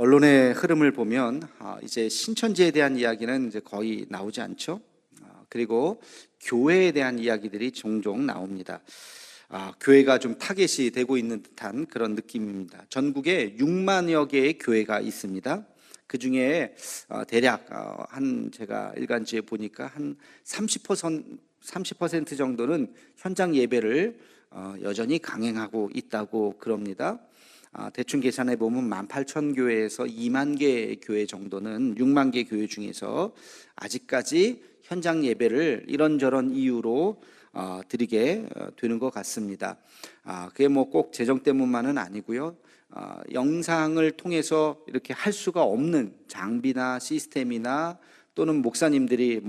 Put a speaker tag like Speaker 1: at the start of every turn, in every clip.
Speaker 1: 언론의 흐름을 보면 이제 신천지에 대한 이야기는 이제 거의 나오지 않죠. 그리고 교회에 대한 이야기들이 종종 나옵니다. 교회가 좀 타겟이 되고 있는 듯한 그런 느낌입니다. 전국에 6만여 개의 교회가 있습니다. 그 중에 대략 제가 일간지에 보니까 한 30% 정도는 현장 예배를 여전히 강행하고 있다고 그럽니다. 대충 계산해 보면 18,000교회에서 2만 개 교회 정도는 6만 개 교회 중에서 아직까지 현장 예배를 이런저런 이유로 드리게 되는 것 같습니다. 그게 뭐 꼭 재정 때문만은 아니고요. 영상을 통해서 이렇게 할 수가 없는 장비나 시스템이나 또는 목사님들이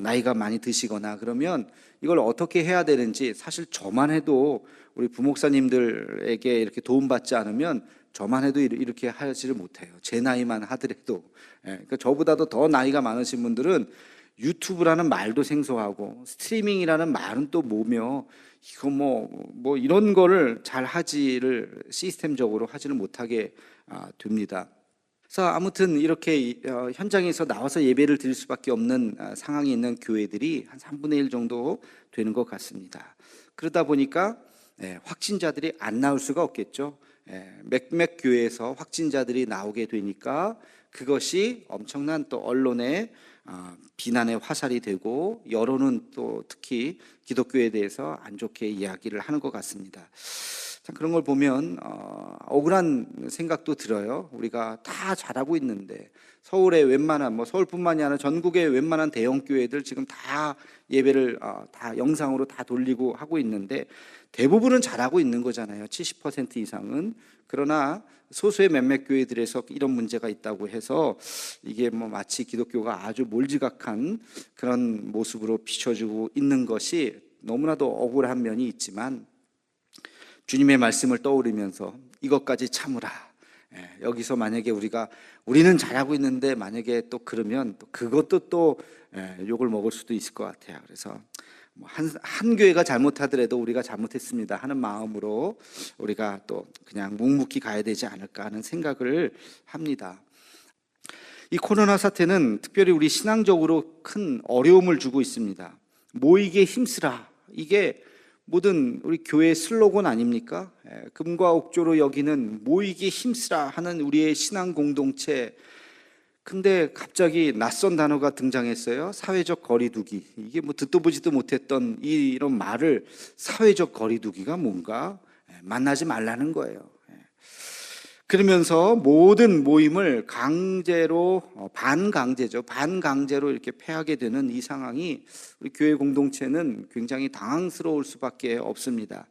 Speaker 1: 나이가 많이 드시거나 그러면 이걸 어떻게 해야 되는지 사실 저만 해도 우리 부목사님들에게 이렇게 도움받지 않으면 저만 해도 이렇게 하지를 못해요. 제 나이만 하더라도. 그러니까 저보다도 더 나이가 많으신 분들은 유튜브라는 말도 생소하고 스트리밍이라는 말은 또 뭐며 이거 뭐 이런 거를 잘 하지를 시스템적으로 하지를 못하게 됩니다. 그래서 아무튼 이렇게 현장에서 나와서 예배를 드릴 수밖에 없는 상황이 있는 교회들이 한 3분의 1 정도 되는 것 같습니다. 그러다 보니까 확진자들이 안 나올 수가 없겠죠. 몇몇 교회에서 확진자들이 나오게 되니까 그것이 엄청난 또 언론의 비난의 화살이 되고 여론은 또 특히 기독교에 대해서 안 좋게 이야기를 하는 것 같습니다. 그런 걸 보면 억울한 생각도 들어요. 우리가 다 잘하고 있는데 서울의 웬만한 서울뿐만이 아니라 전국의 웬만한 대형 교회들 지금 다 예배를 다 영상으로 다 돌리고 하고 있는데 대부분은 잘하고 있는 거잖아요. 70% 이상은. 그러나 소수의 몇몇 교회들에서 이런 문제가 있다고 해서 이게 마치 기독교가 아주 몰지각한 그런 모습으로 비춰주고 있는 것이 너무나도 억울한 면이 있지만 주님의 말씀을 떠올리면서 이것까지 참으라. 여기서 만약에 우리는 잘하고 있는데 만약에 또 그러면 또 그것도 또 욕을 먹을 수도 있을 것 같아요. 그래서 한 교회가 잘못하더라도 우리가 잘못했습니다 하는 마음으로 우리가 또 그냥 묵묵히 가야 되지 않을까 하는 생각을 합니다. 이 코로나 사태는 특별히 우리 신앙적으로 큰 어려움을 주고 있습니다. 모이게 힘쓰라. 이게 모든 우리 교회의 슬로건 아닙니까? 금과 옥조로 여기는 모이게 힘쓰라 하는 우리의 신앙 공동체. 근데 갑자기 낯선 단어가 등장했어요. 사회적 거리두기. 이게 듣도 보지도 못했던 이런 말을 사회적 거리두기가 뭔가 만나지 말라는 거예요. 그러면서 모든 모임을 강제로 반강제로 이렇게 폐하게 되는 이 상황이 우리 교회 공동체는 굉장히 당황스러울 수밖에 없습니다.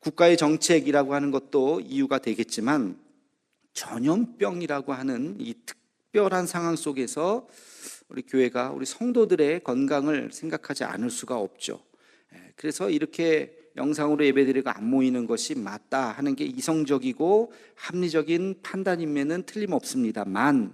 Speaker 1: 국가의 정책이라고 하는 것도 이유가 되겠지만 전염병이라고 하는 이 특별한 상황 속에서 우리 교회가 우리 성도들의 건강을 생각하지 않을 수가 없죠. 그래서 이렇게 영상으로 예배드리고 안 모이는 것이 맞다 하는 게 이성적이고 합리적인 판단임에는 틀림없습니다만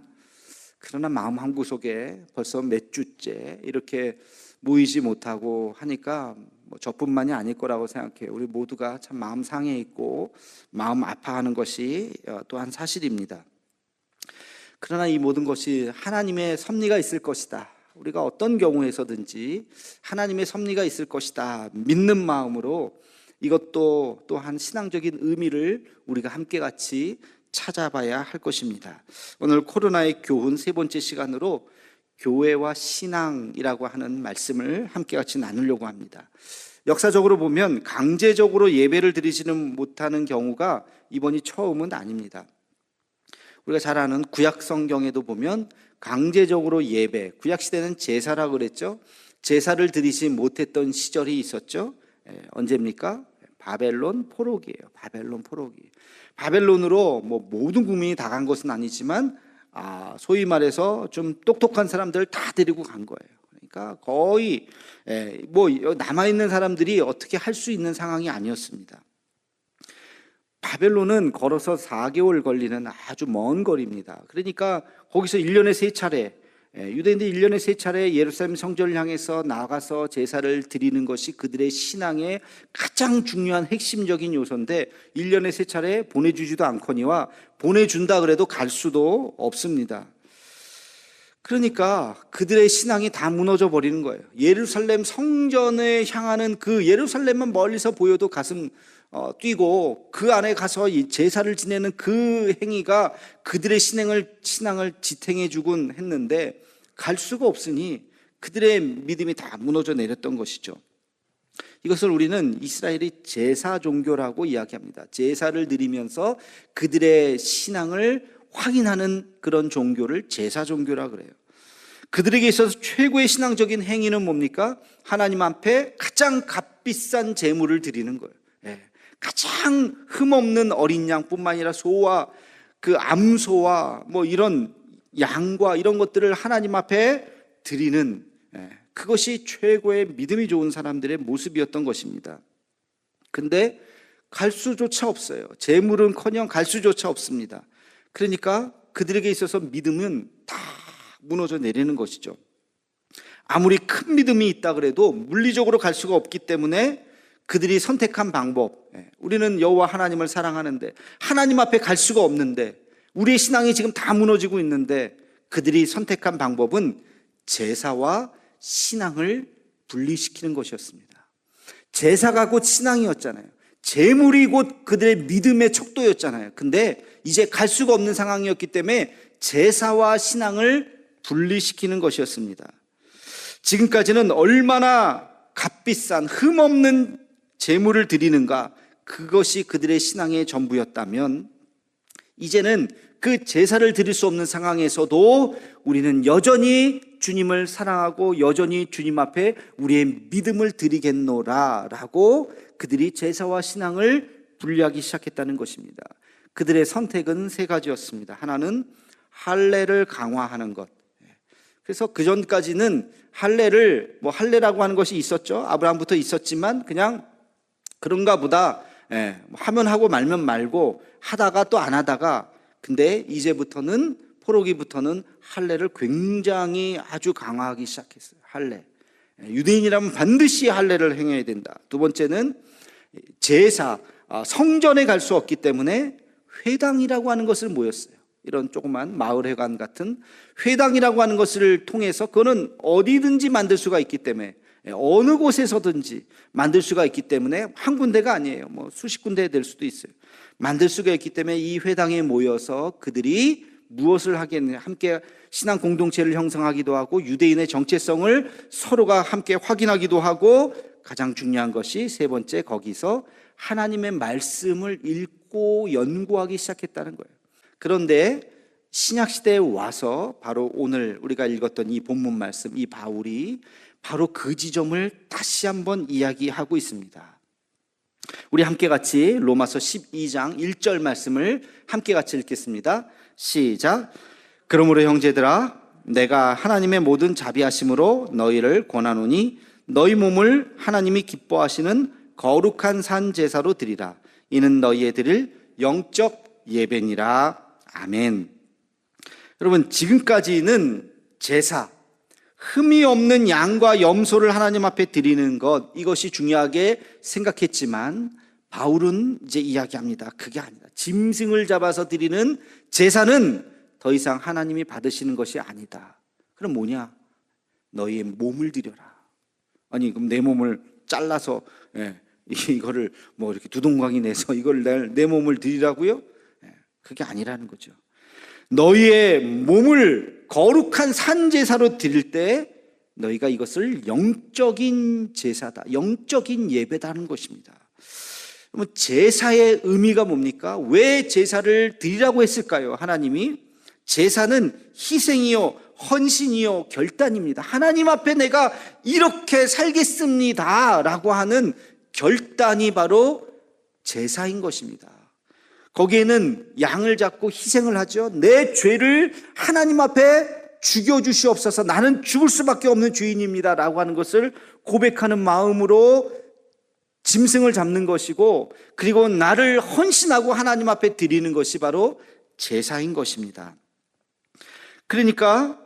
Speaker 1: 그러나 마음 한구석에 벌써 몇 주째 이렇게 모이지 못하고 하니까 저뿐만이 아닐 거라고 생각해요. 우리 모두가 참 마음 상해 있고 마음 아파하는 것이 또한 사실입니다. 그러나 이 모든 것이 하나님의 섭리가 있을 것이다. 우리가 어떤 경우에서든지 하나님의 섭리가 있을 것이다 믿는 마음으로 이것도 또한 신앙적인 의미를 우리가 함께 같이 찾아봐야 할 것입니다. 오늘 코로나의 교훈 세 번째 시간으로 교회와 신앙이라고 하는 말씀을 함께 같이 나누려고 합니다. 역사적으로 보면 강제적으로 예배를 드리지는 못하는 경우가 이번이 처음은 아닙니다. 우리가 잘 아는 구약 성경에도 보면 강제적으로 예배, 구약 시대는 제사라고 그랬죠. 제사를 드리지 못했던 시절이 있었죠. 언제입니까? 바벨론 포로기예요. 바벨론 포로기. 바벨론으로 모든 국민이 다 간 것은 아니지만 소위 말해서 좀 똑똑한 사람들 다 데리고 간 거예요. 그러니까 거의 남아있는 사람들이 어떻게 할 수 있는 상황이 아니었습니다. 바벨론은 걸어서 4개월 걸리는 아주 먼 거리입니다. 그러니까 거기서 1년에 3차례 유대인들이 1년에 3차례 예루살렘 성전을 향해서 나가서 제사를 드리는 것이 그들의 신앙의 가장 중요한 핵심적인 요소인데 1년에 3차례 보내주지도 않거니와 보내준다 그래도 갈 수도 없습니다. 그러니까 그들의 신앙이 다 무너져 버리는 거예요. 예루살렘 성전에 향하는 그 예루살렘만 멀리서 보여도 가슴 뛰고 그 안에 가서 이 제사를 지내는 그 행위가 그들의 신앙을 지탱해 주곤 했는데 갈 수가 없으니 그들의 믿음이 다 무너져 내렸던 것이죠. 이것을 우리는 이스라엘이 제사 종교라고 이야기합니다. 제사를 드리면서 그들의 신앙을 확인하는 그런 종교를 제사 종교라 그래요. 그들에게 있어서 최고의 신앙적인 행위는 뭡니까? 하나님 앞에 가장 값비싼 제물을 드리는 거예요. 가장 흠없는 어린 양뿐만 아니라 소와 그 암소와 뭐 이런 양과 이런 것들을 하나님 앞에 드리는, 그것이 최고의 믿음이 좋은 사람들의 모습이었던 것입니다. 근데 갈 수조차 없어요. 제물은커녕 갈 수조차 없습니다. 그러니까 그들에게 있어서 믿음은 다 무너져 내리는 것이죠. 아무리 큰 믿음이 있다 그래도 물리적으로 갈 수가 없기 때문에 그들이 선택한 방법, 우리는 여호와 하나님을 사랑하는데 하나님 앞에 갈 수가 없는데 우리의 신앙이 지금 다 무너지고 있는데 그들이 선택한 방법은 제사와 신앙을 분리시키는 것이었습니다. 제사가 곧 신앙이었잖아요. 제물이 곧 그들의 믿음의 척도였잖아요. 근데 이제 갈 수가 없는 상황이었기 때문에 제사와 신앙을 분리시키는 것이었습니다. 지금까지는 얼마나 값비싼 흠없는 제물을 드리는가, 그것이 그들의 신앙의 전부였다면 이제는 그 제사를 드릴 수 없는 상황에서도 우리는 여전히 주님을 사랑하고 여전히 주님 앞에 우리의 믿음을 드리겠노라 라고 그들이 제사와 신앙을 분리하기 시작했다는 것입니다. 그들의 선택은 3가지였습니다. 하나는 할례를 강화하는 것. 그래서 그 전까지는 할례라고 하는 것이 있었죠. 아브라함부터 있었지만 그냥 그런가 보다, 하면 하고 말면 말고 하다가 또 안 하다가, 근데 이제부터는 포로기부터는 할례를 굉장히 아주 강화하기 시작했어요. 할례. 유대인이라면 반드시 할례를 행해야 된다. 두 번째는 제사, 성전에 갈 수 없기 때문에 회당이라고 하는 것을 모였어요. 이런 조그만 마을회관 같은 회당이라고 하는 것을 통해서 그거는 어디든지 만들 수가 있기 때문에, 어느 곳에서든지 만들 수가 있기 때문에 한 군데가 아니에요. 뭐 수십 군데 될 수도 있어요. 만들 수가 있기 때문에 이 회당에 모여서 그들이 무엇을 하겠느냐, 함께 신앙 공동체를 형성하기도 하고 유대인의 정체성을 서로가 함께 확인하기도 하고, 가장 중요한 것이 3번째, 거기서 하나님의 말씀을 읽고 연구하기 시작했다는 거예요. 그런데 신약시대에 와서 바로 오늘 우리가 읽었던 이 본문 말씀, 이 바울이 바로 그 지점을 다시 한번 이야기하고 있습니다. 우리 함께 같이 로마서 12장 1절 말씀을 함께 같이 읽겠습니다. 시작. 그러므로 형제들아, 내가 하나님의 모든 자비하심으로 너희를 권하노니 너희 몸을 하나님이 기뻐하시는 거룩한 산 제사로 드리라. 이는 너희의 드릴 영적 예배니라. 아멘. 여러분, 지금까지는 제사, 흠이 없는 양과 염소를 하나님 앞에 드리는 것, 이것이 중요하게 생각했지만 바울은 이제 이야기합니다. 그게 아니다. 짐승을 잡아서 드리는 제사는 더 이상 하나님이 받으시는 것이 아니다. 그럼 뭐냐? 너희의 몸을 드려라. 아니, 그럼 내 몸을 잘라서 이거를 뭐 이렇게 두동강이 내서 이걸 내 몸을 드리라고요? 그게 아니라는 거죠. 너희의 몸을 거룩한 산제사로 드릴 때 너희가 이것을 영적인 제사다, 영적인 예배다는 것입니다. 그러면 제사의 의미가 뭡니까? 왜 제사를 드리라고 했을까요? 하나님이 제사는 희생이요, 헌신이요, 결단입니다. 하나님 앞에 내가 이렇게 살겠습니다 라고 하는 결단이 바로 제사인 것입니다. 거기에는 양을 잡고 희생을 하죠. 내 죄를 하나님 앞에 죽여주시옵소서, 나는 죽을 수밖에 없는 죄인입니다 라고 하는 것을 고백하는 마음으로 짐승을 잡는 것이고, 그리고 나를 헌신하고 하나님 앞에 드리는 것이 바로 제사인 것입니다. 그러니까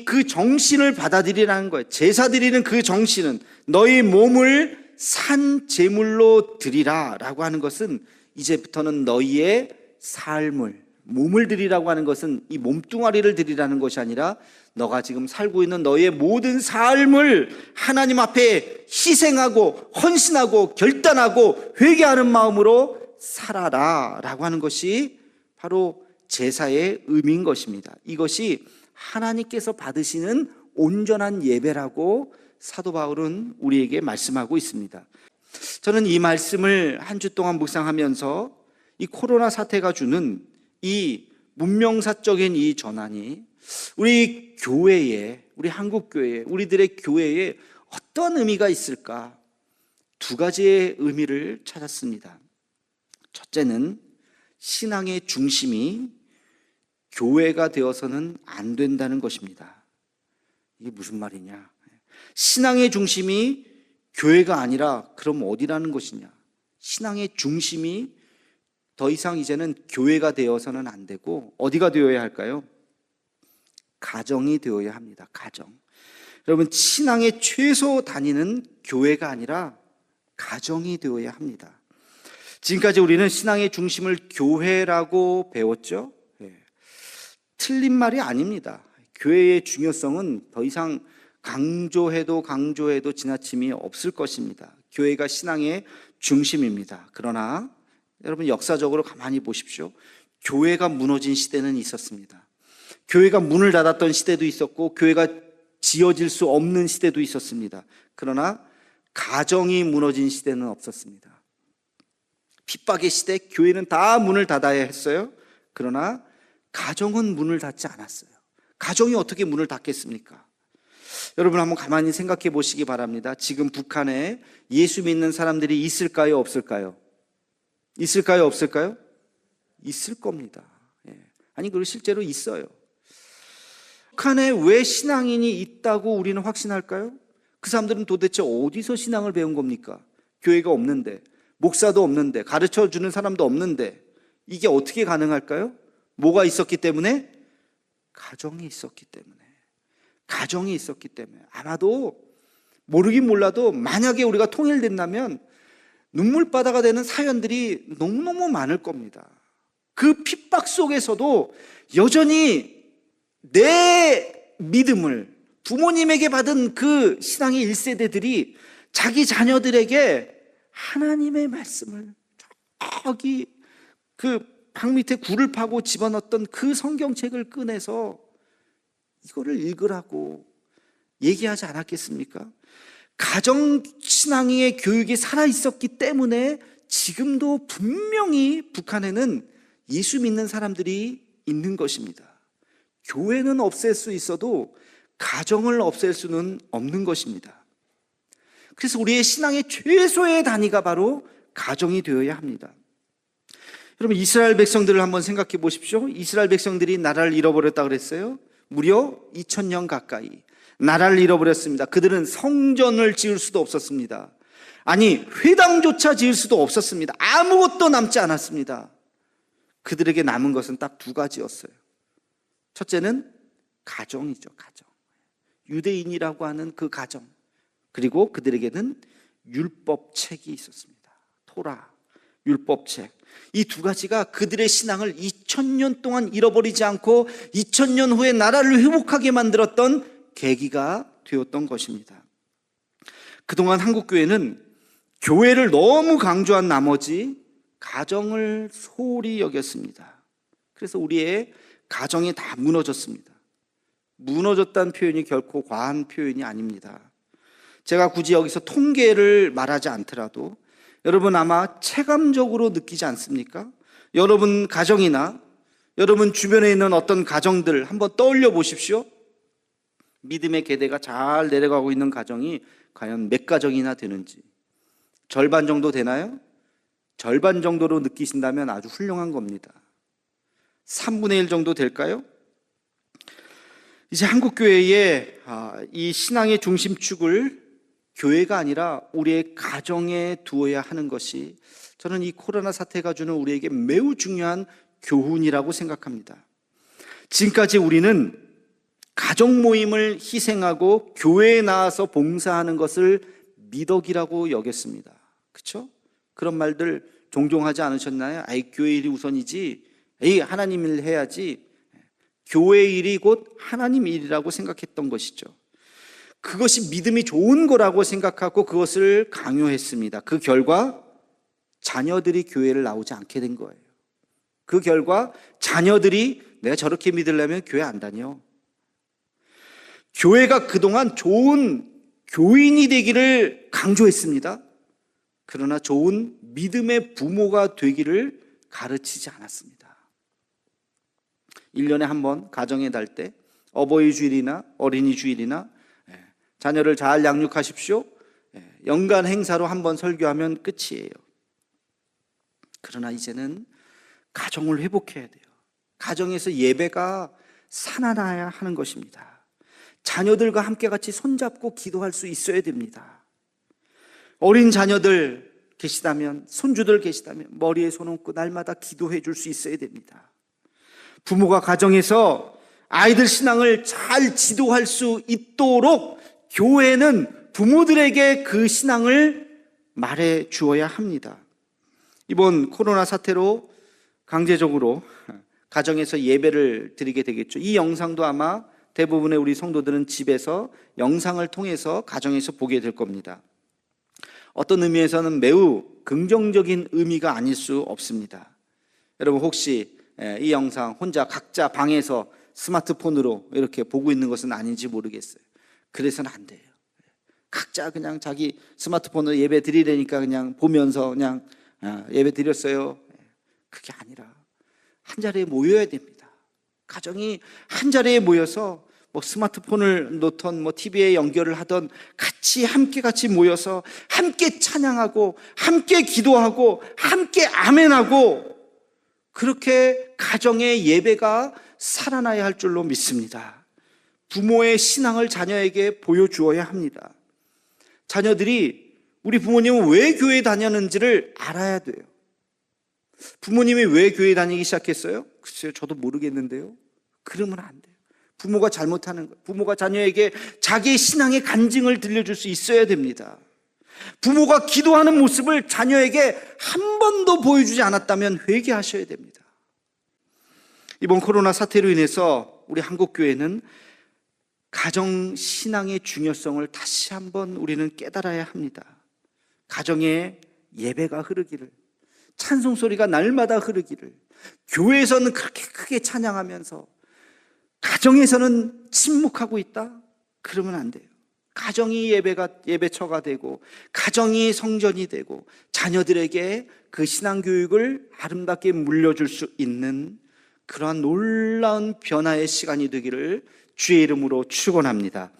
Speaker 1: 그 정신을 받아들이라는 거예요. 제사 드리는 그 정신은 너희 몸을 산 제물로 드리라 라고 하는 것은 이제부터는 너희의 삶을, 몸을 드리라고 하는 것은 이 몸뚱아리를 드리라는 것이 아니라 너가 지금 살고 있는 너의 모든 삶을 하나님 앞에 희생하고 헌신하고 결단하고 회개하는 마음으로 살아라 라고 하는 것이 바로 제사의 의미인 것입니다. 이것이 하나님께서 받으시는 온전한 예배라고 사도 바울은 우리에게 말씀하고 있습니다. 저는 이 말씀을 한 주 동안 묵상하면서 이 코로나 사태가 주는 이 문명사적인 이 전환이 우리 교회에, 우리 한국교회에, 우리들의 교회에 어떤 의미가 있을까? 두 가지의 의미를 찾았습니다. 첫째는 신앙의 중심이 교회가 되어서는 안 된다는 것입니다. 이게 무슨 말이냐? 신앙의 중심이 교회가 아니라 그럼 어디라는 것이냐? 신앙의 중심이 더 이상 이제는 교회가 되어서는 안 되고 어디가 되어야 할까요? 가정이 되어야 합니다. 가정. 여러분, 신앙의 최소 단위는 교회가 아니라 가정이 되어야 합니다. 지금까지 우리는 신앙의 중심을 교회라고 배웠죠? 틀린 말이 아닙니다. 교회의 중요성은 더 이상 강조해도 지나침이 없을 것입니다. 교회가 신앙의 중심입니다. 그러나 여러분, 역사적으로 가만히 보십시오. 교회가 무너진 시대는 있었습니다. 교회가 문을 닫았던 시대도 있었고 교회가 지어질 수 없는 시대도 있었습니다. 그러나 가정이 무너진 시대는 없었습니다. 핍박의 시대, 교회는 다 문을 닫아야 했어요. 그러나 가정은 문을 닫지 않았어요. 가정이 어떻게 문을 닫겠습니까? 여러분, 한번 가만히 생각해 보시기 바랍니다. 지금 북한에 예수 믿는 사람들이 있을까요, 없을까요? 있을까요, 없을까요? 있을 겁니다. 아니, 그리고 실제로 있어요. 북한에 왜 신앙인이 있다고 우리는 확신할까요? 그 사람들은 도대체 어디서 신앙을 배운 겁니까? 교회가 없는데, 목사도 없는데, 가르쳐주는 사람도 없는데, 이게 어떻게 가능할까요? 뭐가 있었기 때문에? 가정이 있었기 때문에. 가정이 있었기 때문에. 아마도 모르긴 몰라도 만약에 우리가 통일된다면 눈물바다가 되는 사연들이 너무너무 많을 겁니다. 그 핍박 속에서도 여전히 내 믿음을 부모님에게 받은 그 신앙의 1세대들이 자기 자녀들에게 하나님의 말씀을 저기 그 방 밑에 굴을 파고 집어넣었던 그 성경책을 꺼내서 이거를 읽으라고 얘기하지 않았겠습니까? 가정신앙의 교육이 살아있었기 때문에 지금도 분명히 북한에는 예수 믿는 사람들이 있는 것입니다. 교회는 없앨 수 있어도 가정을 없앨 수는 없는 것입니다. 그래서 우리의 신앙의 최소의 단위가 바로 가정이 되어야 합니다. 여러분, 이스라엘 백성들을 한번 생각해 보십시오. 이스라엘 백성들이 나라를 잃어버렸다 그랬어요. 무려 2000년 가까이 나라를 잃어버렸습니다. 그들은 성전을 지을 수도 없었습니다. 아니, 회당조차 지을 수도 없었습니다. 아무것도 남지 않았습니다. 그들에게 남은 것은 딱 두 가지였어요. 첫째는 가정이죠. 가정. 유대인이라고 하는 그 가정. 그리고 그들에게는 율법책이 있었습니다. 토라, 율법책. 이 두 가지가 그들의 신앙을 2000년 동안 잃어버리지 않고 2000년 후에 나라를 회복하게 만들었던 계기가 되었던 것입니다. 그동안 한국교회는 교회를 너무 강조한 나머지 가정을 소홀히 여겼습니다. 그래서 우리의 가정이 다 무너졌습니다. 무너졌다는 표현이 결코 과한 표현이 아닙니다. 제가 굳이 여기서 통계를 말하지 않더라도 여러분 아마 체감적으로 느끼지 않습니까? 여러분 가정이나 여러분 주변에 있는 어떤 가정들 한번 떠올려 보십시오. 믿음의 계대가 잘 내려가고 있는 가정이 과연 몇 가정이나 되는지. 절반 정도 되나요? 절반 정도로 느끼신다면 아주 훌륭한 겁니다. 3분의 1 정도 될까요? 이제 한국교회의 이 신앙의 중심축을 교회가 아니라 우리의 가정에 두어야 하는 것이 저는 이 코로나 사태가 주는 우리에게 매우 중요한 교훈이라고 생각합니다. 지금까지 우리는 가정 모임을 희생하고 교회에 나와서 봉사하는 것을 미덕이라고 여겼습니다. 그렇죠? 그런 말들 종종 하지 않으셨나요? 아이, 교회 일이 우선이지, 에이, 하나님 일 해야지. 교회 일이 곧 하나님 일이라고 생각했던 것이죠. 그것이 믿음이 좋은 거라고 생각하고 그것을 강요했습니다. 그 결과 자녀들이 교회를 나오지 않게 된 거예요. 그 결과 자녀들이 내가 저렇게 믿으려면 교회 안 다녀. 교회가 그동안 좋은 교인이 되기를 강조했습니다. 그러나 좋은 믿음의 부모가 되기를 가르치지 않았습니다. 1년에 한 번 가정의 달 때 어버이 주일이나 어린이 주일이나 자녀를 잘 양육하십시오. 연간 행사로 한 번 설교하면 끝이에요. 그러나 이제는 가정을 회복해야 돼요. 가정에서 예배가 살아나야 하는 것입니다. 자녀들과 함께 같이 손잡고 기도할 수 있어야 됩니다. 어린 자녀들 계시다면, 손주들 계시다면 머리에 손 얹고 날마다 기도해 줄 수 있어야 됩니다. 부모가 가정에서 아이들 신앙을 잘 지도할 수 있도록 교회는 부모들에게 그 신앙을 말해 주어야 합니다. 이번 코로나 사태로 강제적으로 가정에서 예배를 드리게 되겠죠. 이 영상도 아마 대부분의 우리 성도들은 집에서 영상을 통해서 가정에서 보게 될 겁니다. 어떤 의미에서는 매우 긍정적인 의미가 아닐 수 없습니다. 여러분 혹시 이 영상 혼자 각자 방에서 스마트폰으로 이렇게 보고 있는 것은 아닌지 모르겠어요. 그래서는 안 돼요. 각자 그냥 자기 스마트폰으로 예배 드리려니까 그냥 보면서 그냥 예배 드렸어요. 그게 아니라 한 자리에 모여야 됩니다. 가정이 한 자리에 모여서 뭐 스마트폰을 놓던 뭐 TV에 연결을 하던 같이 모여서 함께 찬양하고 함께 기도하고 함께 아멘하고 그렇게 가정의 예배가 살아나야 할 줄로 믿습니다. 부모의 신앙을 자녀에게 보여주어야 합니다. 자녀들이 우리 부모님은 왜 교회 다녔는지를 알아야 돼요. 부모님이 왜 교회 다니기 시작했어요? 글쎄요, 저도 모르겠는데요. 그러면 안 돼요. 부모가 잘못하는 거예요. 부모가 자녀에게 자기의 신앙의 간증을 들려줄 수 있어야 됩니다. 부모가 기도하는 모습을 자녀에게 한 번도 보여주지 않았다면 회개하셔야 됩니다. 이번 코로나 사태로 인해서 우리 한국교회는 가정신앙의 중요성을 다시 한번 우리는 깨달아야 합니다. 가정에 예배가 흐르기를, 찬송소리가 날마다 흐르기를, 교회에서는 그렇게 크게 찬양하면서 가정에서는 침묵하고 있다? 그러면 안 돼요. 가정이 예배처가 되고 가정이 성전이 되고 자녀들에게 그 신앙교육을 아름답게 물려줄 수 있는 그러한 놀라운 변화의 시간이 되기를 주의 이름으로 축원합니다.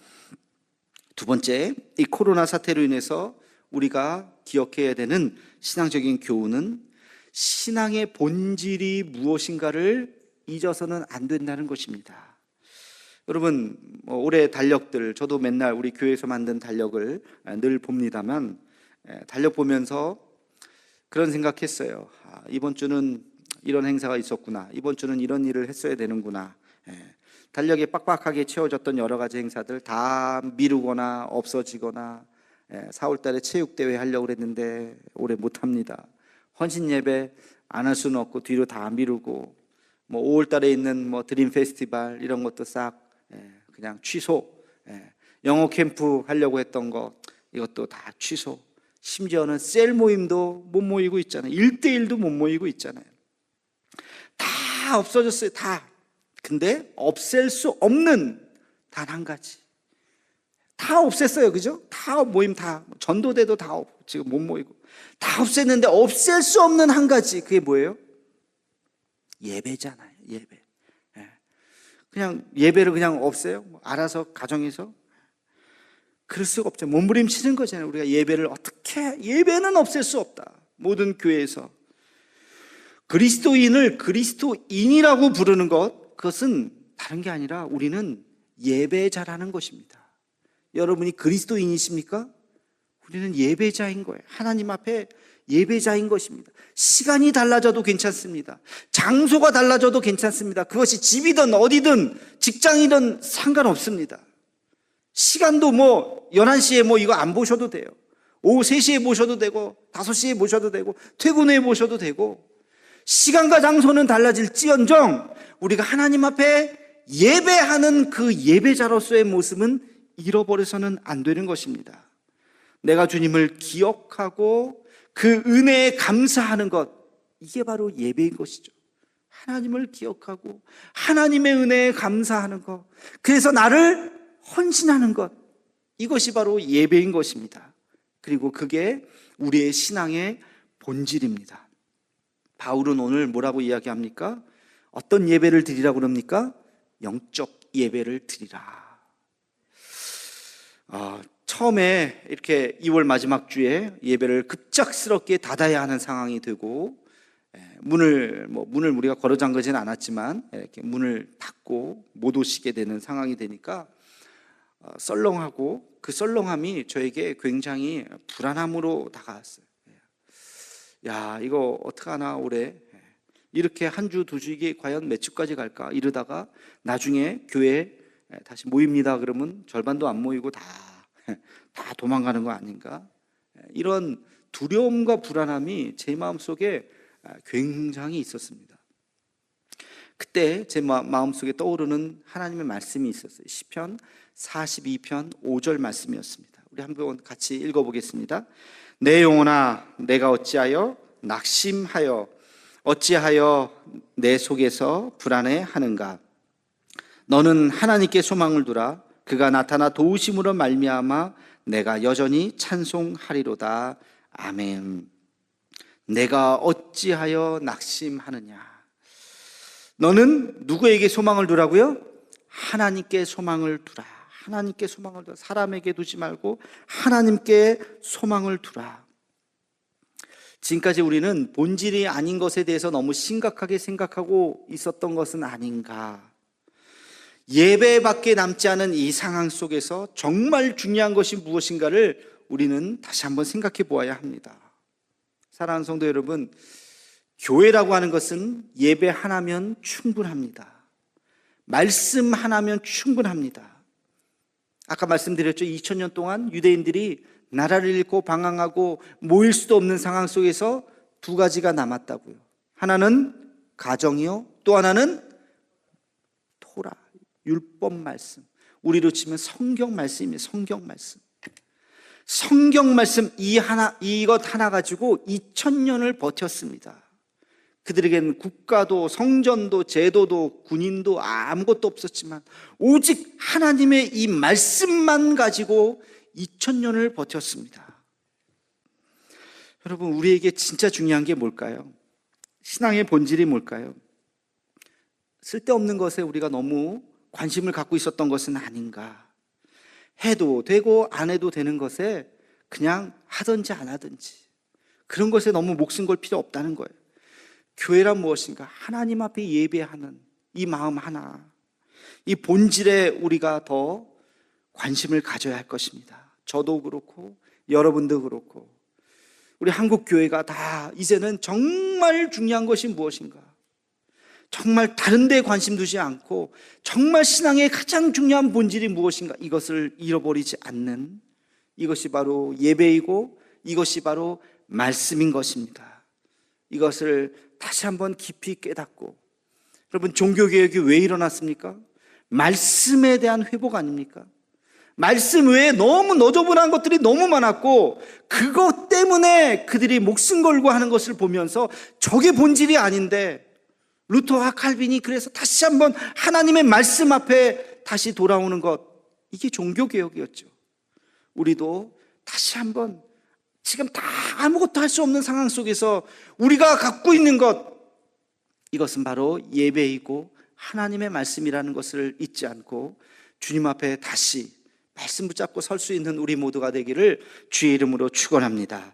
Speaker 1: 두 번째, 이 코로나 사태로 인해서 우리가 기억해야 되는 신앙적인 교훈은 신앙의 본질이 무엇인가를 잊어서는 안 된다는 것입니다. 여러분, 올해 달력들, 저도 맨날 우리 교회에서 만든 달력을 늘 봅니다만 달력 보면서 그런 생각했어요. 이번 주는 이런 행사가 있었구나. 이번 주는 이런 일을 했어야 되는구나. 달력에 빡빡하게 채워졌던 여러 가지 행사들 다 미루거나 없어지거나 4월 달에 체육대회 하려고 그랬는데 올해 못합니다. 헌신 예배 안 할 수는 없고 뒤로 다 미루고 5월 달에 있는 드림 페스티벌 이런 것도 싹 그냥 취소. 영어 캠프 하려고 했던 거 이것도 다 취소. 심지어는 셀 모임도 못 모이고 있잖아요. 1대1도 못 모이고 있잖아요. 다 없어졌어요. 다. 근데 없앨 수 없는 단 한 가지. 다 없앴어요. 그죠? 다 모임 다. 전도대도 다 지금 못 모이고. 다 없앴는데 없앨 수 없는 한 가지. 그게 뭐예요? 예배잖아요. 예배. 그냥 예배를 그냥 없애요? 알아서 가정에서? 그럴 수가 없죠. 몸부림치는 거잖아요. 우리가 예배를 어떻게, 예배는 없앨 수 없다. 모든 교회에서. 그리스도인을 그리스도인이라고 부르는 것, 그것은 다른 게 아니라 우리는 예배자라는 것입니다. 여러분이 그리스도인이십니까? 우리는 예배자인 거예요. 하나님 앞에 예배자인 것입니다. 시간이 달라져도 괜찮습니다. 장소가 달라져도 괜찮습니다. 그것이 집이든 어디든 직장이든 상관없습니다. 시간도 11시에 이거 안 보셔도 돼요. 오후 3시에 보셔도 되고 5시에 보셔도 되고 퇴근 후에 보셔도 되고, 시간과 장소는 달라질지언정 우리가 하나님 앞에 예배하는 그 예배자로서의 모습은 잃어버려서는 안 되는 것입니다. 내가 주님을 기억하고 그 은혜에 감사하는 것, 이게 바로 예배인 것이죠. 하나님을 기억하고 하나님의 은혜에 감사하는 것, 그래서 나를 헌신하는 것, 이것이 바로 예배인 것입니다. 그리고 그게 우리의 신앙의 본질입니다. 바울은 오늘 뭐라고 이야기합니까? 어떤 예배를 드리라고 그럽니까? 영적 예배를 드리라. 처음에 이렇게 2월 마지막 주에 예배를 급작스럽게 닫아야 하는 상황이 되고, 문을 우리가 걸어 잠그지는 않았지만 이렇게 문을 닫고 못 오시게 되는 상황이 되니까 썰렁하고, 그 썰렁함이 저에게 굉장히 불안함으로 다가왔어요. 야, 이거 어떡하나 올해, 이렇게 한 주, 두 주, 이게 과연 몇 주까지 갈까 이러다가 나중에 교회에 다시 모입니다 그러면 절반도 안 모이고 다 도망가는 거 아닌가, 이런 두려움과 불안함이 제 마음속에 굉장히 있었습니다. 그때 제 마음속에 떠오르는 하나님의 말씀이 있었어요. 시편 42편 5절 말씀이었습니다. 우리 한번 같이 읽어보겠습니다. 내 영혼아, 내가 어찌하여 낙심하여 어찌하여 내 속에서 불안해하는가. 너는 하나님께 소망을 두라. 그가 나타나 도우심으로 말미암아 내가 여전히 찬송하리로다. 아멘. 내가 어찌하여 낙심하느냐. 너는 누구에게 소망을 두라고요? 하나님께 소망을 두라. 하나님께 소망을 두라. 사람에게 두지 말고 하나님께 소망을 두라. 지금까지 우리는 본질이 아닌 것에 대해서 너무 심각하게 생각하고 있었던 것은 아닌가. 예배밖에 남지 않은 이 상황 속에서 정말 중요한 것이 무엇인가를 우리는 다시 한번 생각해 보아야 합니다. 사랑하는 성도 여러분, 교회라고 하는 것은 예배 하나면 충분합니다. 말씀 하나면 충분합니다. 아까 말씀드렸죠. 2000년 동안 유대인들이 나라를 잃고 방황하고 모일 수도 없는 상황 속에서 두 가지가 남았다고요. 하나는 가정이요, 또 하나는 토라, 율법 말씀. 우리로 치면 성경 말씀이에요. 성경 말씀. 성경 말씀 이것 하나 가지고 2000년을 버텼습니다. 그들에게는 국가도 성전도 제도도 군인도 아무것도 없었지만 오직 하나님의 이 말씀만 가지고 2000년을 버텼습니다. 여러분, 우리에게 진짜 중요한 게 뭘까요? 신앙의 본질이 뭘까요? 쓸데없는 것에 우리가 너무 관심을 갖고 있었던 것은 아닌가. 해도 되고 안 해도 되는 것에 그냥 하든지 안 하든지, 그런 것에 너무 목숨 걸 필요 없다는 거예요. 교회란 무엇인가? 하나님 앞에 예배하는 이 마음 하나, 이 본질에 우리가 더 관심을 가져야 할 것입니다. 저도 그렇고 여러분도 그렇고 우리 한국 교회가 다 이제는 정말 중요한 것이 무엇인가, 정말 다른 데에 관심 두지 않고 정말 신앙의 가장 중요한 본질이 무엇인가, 이것을 잃어버리지 않는, 이것이 바로 예배이고 이것이 바로 말씀인 것입니다. 이것을 다시 한번 깊이 깨닫고, 여러분, 종교개혁이 왜 일어났습니까? 말씀에 대한 회복 아닙니까? 말씀 외에 너무 너저분한 것들이 너무 많았고, 그것 때문에 그들이 목숨 걸고 하는 것을 보면서 저게 본질이 아닌데, 루터와 칼빈이 그래서 다시 한번 하나님의 말씀 앞에 다시 돌아오는 것, 이게 종교개혁이었죠. 우리도 다시 한번 지금 다 아무것도 할 수 없는 상황 속에서 우리가 갖고 있는 것, 이것은 바로 예배이고 하나님의 말씀이라는 것을 잊지 않고 주님 앞에 다시 말씀 붙잡고 설 수 있는 우리 모두가 되기를 주의 이름으로 축원합니다.